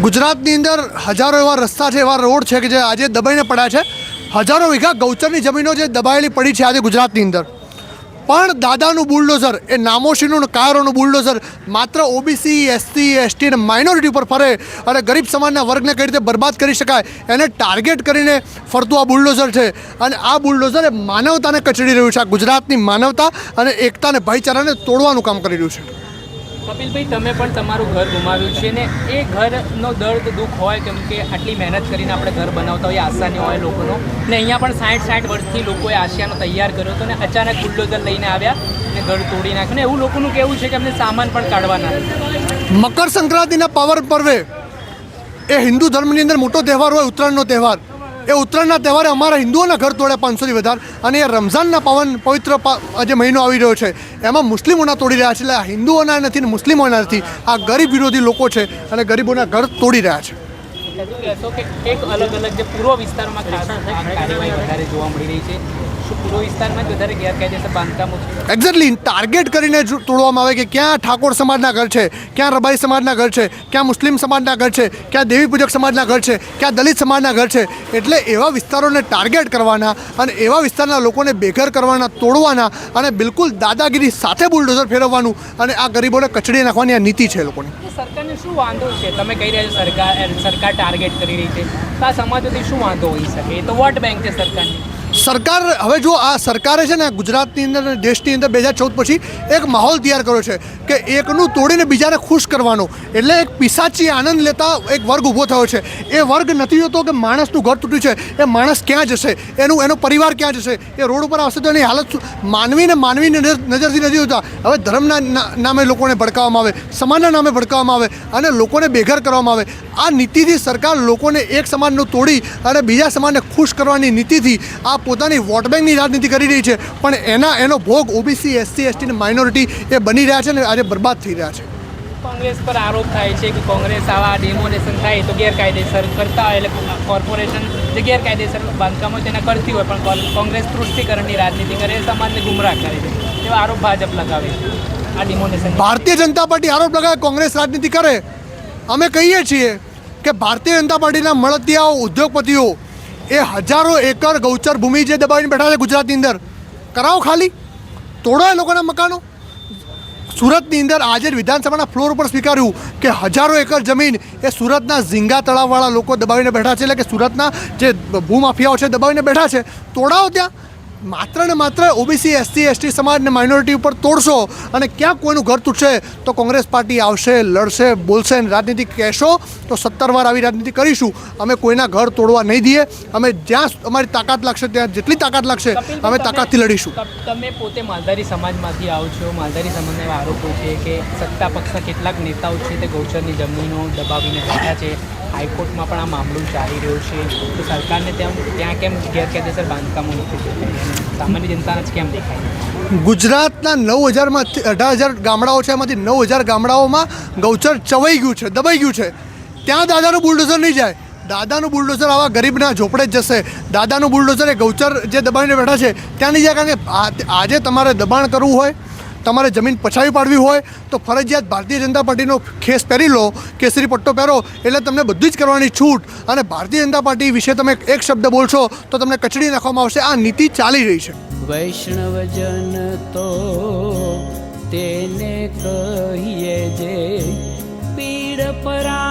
ગુજરાતની અંદર હજારો એવા રસ્તા છે, એવા રોડ છે કે જે આજે દબાઈને પડ્યા છે. હજારો વીઘા ગૌચરની જમીનો જે દબાયેલી પડી છે આજે ગુજરાતની અંદર. પણ દાદાનું બુલડોઝર, એ નામોશીનું કાયરોનું બુલડોઝર માત્ર ઓબીસી, એસસી, એસટી અને માઇનોરિટી ઉપર ફરે અને ગરીબ સમાજના વર્ગને કઈ રીતે બરબાદ કરી શકાય એને ટાર્ગેટ કરીને ફરતું આ બુલડોઝર છે. અને આ બુલડોઝર એ માનવતાને કચડી રહ્યું છે. આ ગુજરાતની માનવતા અને એકતા અને ભાઈચારાને તોડવાનું કામ કરી રહ્યું છે. કપિલભાઈ, તમે પણ તમારું ઘર ગુમાવ્યું છે ને એ ઘરનો દર્દ દુઃખ હોય, કેમ કે આટલી મહેનત કરીને આપણે ઘર બનાવતા હોઈએ, આસાની હોય લોકોનો, ને અહીંયા પણ 60 વર્ષથી લોકોએ આશિયાનો તૈયાર કર્યો હતો ને અચાનક બુલડોઝર લઈને આવ્યા ને ઘર તોડી નાખ્યું ને એવું લોકોનું કહેવું છે કે અમને સામાન પણ કાઢવાના. મકર સંક્રાંતિના પાવન પર્વે, એ હિન્દુ ધર્મની અંદર મોટો તહેવાર હોય, ઉત્તરાયણનો તહેવાર. એ ઉત્તરાયણના તહેવારે અમારા હિન્દુઓના ઘર તોડ્યા 500થી વધારે. અને એ રમઝાનના પવિત્ર જે મહિનો આવી રહ્યો છે એમાં મુસ્લિમોના તોડી રહ્યા છે. એટલે આ હિન્દુઓના નથી ને મુસ્લિમોના નથી, આ ગરીબ વિરોધી લોકો છે અને ગરીબોના ઘર તોડી રહ્યા છે. કહેશો કે એક અલગ જે પૂર્વ વિસ્તારમાં ખાસ કાર્યવાહી વધારે જોવા મળી રહી છે, શું પૂર્વ વિસ્તારમાં જ વધારે ગેરકાયદેસર બાંધકામો છે? એક્ઝેક્ટલી ટાર્ગેટ કરીને તોડવામાં આવે કે ક્યાં ઠાકોર સમાજના ઘર છે, ક્યાં રબારી સમાજના ઘર છે, ક્યાં મુસ્લિમ સમાજના ઘર છે, ક્યાં દેવી પૂજક સમાજના ઘર છે, ક્યાં દલિત સમાજના ઘર છે. એટલે એવા વિસ્તારોને ટાર્ગેટ કરવાના અને એવા વિસ્તારના લોકોને બેઘર કરવાના, તોડવાના અને બિલકુલ દાદાગીરી સાથે બુલડોઝર ફેરવવાનું અને આ ગરીબોને કચડી નાખવાની આ નીતિ છે લોકોની. સરકારને શું વાંધો છે? તમે કહી રહ્યા છો સરકાર ટાર્ગેટ કરી રહી છે, તો આ સમાજોથી શું વાંધો હોઈ શકે? એ તો વોટ બેંક છે સરકારની. સરકાર હવે જો આ સરકારે છે ને ગુજરાતની અંદર, દેશની અંદર 2014 પછી એક માહોલ તૈયાર કર્યો છે કે એકનું તોડીને બીજાને ખુશ કરવાનો. એટલે એક પિશાચી આનંદ લેતા એક વર્ગ ઊભો થયો છે. એ વર્ગ નથી જોતો કે માણસનું ઘર તૂટ્યું છે, એ માણસ ક્યાં જશે, એનો પરિવાર ક્યાં જશે, એ રોડ ઉપર આવશે તો એની હાલત માનવીની નજરથી નથી જોતા. હવે ધર્મના નામે લોકોને ભડકાવવામાં આવે, સમાજના નામે ભડકાવવામાં આવે અને લોકોને બેઘર કરવામાં આવે. આ નીતિથી સરકાર લોકોને એક સમાજનું તોડી અને બીજા સમાજને ખુશ કરવાની નીતિથી આ પોતાની વોટ બેંકની રાજનીતિ કરી રહી છે. પણ એનો ભોગ ઓબીસી, એસસી, એસટી અને માઇનોરિટી એ બની રહ્યા છે ને આજે બરબાદ થઈ રહ્યા છે. કોંગ્રેસ પર આરોપ થાય છે કે કોંગ્રેસ આવા ડિમોલેશન થાય તો ગેરકાયદેસર કરતા હોય, એટલે કોર્પોરેશન જે ગેરકાયદેસર બાંધકામો તેના કરતી હોય પણ કોંગ્રેસ તૃષ્ટિકરણની રાજનીતિ કરે, સમાજને ગુમરાહ કરે છે, એવા આરોપ ભાજપ લગાવે છે. આ ડિમોલેશન ભારતીય જનતા પાર્ટી આરોપ લગાવે કોંગ્રેસ રાજનીતિ કરે. અમે કહીએ છીએ કે ભારતીય જનતા પાર્ટીના મળતિયાઓ, ઉદ્યોગપતિઓ એ હજારો એકર ગૌચર ભૂમિ જે દબાવીને બેઠા છે ગુજરાતની અંદર, કરાવો ખાલી, તોડો એ લોકોના મકાનો. સુરતની અંદર આજે વિધાનસભાના ફ્લોર ઉપર સ્વીકાર્યું કે હજારો એકર જમીન એ સુરતના ઝીંગા તળાવવાળા લોકો દબાવીને બેઠા છે. એટલે કે સુરતના જે ભૂમાફિયાઓ છે દબાવીને બેઠા છે, તોડાવો ત્યાં. માત્ર ને માત્ર ઓબીસી, એસસી, એસટી સમાજ ને માઇનોરિટી ઉપર તોડશો અને ક્યાં કોઈનું ઘર તૂટશે તો કોંગ્રેસ પાર્ટી આવશે, લડશે, બોલશે અને રાજનીતિ કહેશો તો 17 વાર આવી રાજનીતિ કરીશું. અમે કોઈના ઘર તોડવા નહીં દઈએ. અમે જ્યાં અમારી તાકાત લાગશે, ત્યાં જેટલી તાકાત લાગશે અમે તાકાતથી લડીશું. તમે પોતે માલધારી સમાજમાંથી આવો છો. માલધારી સમાજના એવા આરોપો છે કે સત્તા પક્ષના કેટલાક નેતાઓ છે તે ગૌચરની જમીનો દબાવીને બેઠા છે. હાઈકોર્ટમાં પણ આ મામલો ચાલી રહ્યો છે. તો સરકારને ત્યાં કેમ ગેરકાયદેસર બાંધકામો નથી જોતા? સામાન્ય જનતાને જ કેમ દેખાય? ગુજરાતના 9,000માંથી 18,000 ગામડાઓ છે, એમાંથી 9,000 ગામડાઓમાં ગૌચર ચવાઈ ગયું છે, દબાઈ ગયું છે. ત્યાં દાદાનું બુલડોઝર નહીં જાય. દાદાનું બુલડોઝર આવા ગરીબના ઝોપડે જ જશે. દાદાનું બુલડોઝર એ ગૌચર જે દબાવીને બેઠા છે ત્યાં નહીં જાય. કારણ કે આજે તમારે દબાણ કરવું હોય, તમારે જમીન પછાવી પાડવી હોય તો ફરજિયાત ભારતીય જનતા પાર્ટીનો ખેસ પહેરી લો, કેસરી પટ્ટો પહેરો, એટલે તમને બધું જ કરવાની છૂટ. અને ભારતીય જનતા પાર્ટી વિશે તમે એક શબ્દ બોલશો તો તમને કચડી નાખવામાં આવશે. આ નીતિ ચાલી રહી છે. વૈષ્ણવજન તો તેને કહીએ જે પીડ પરા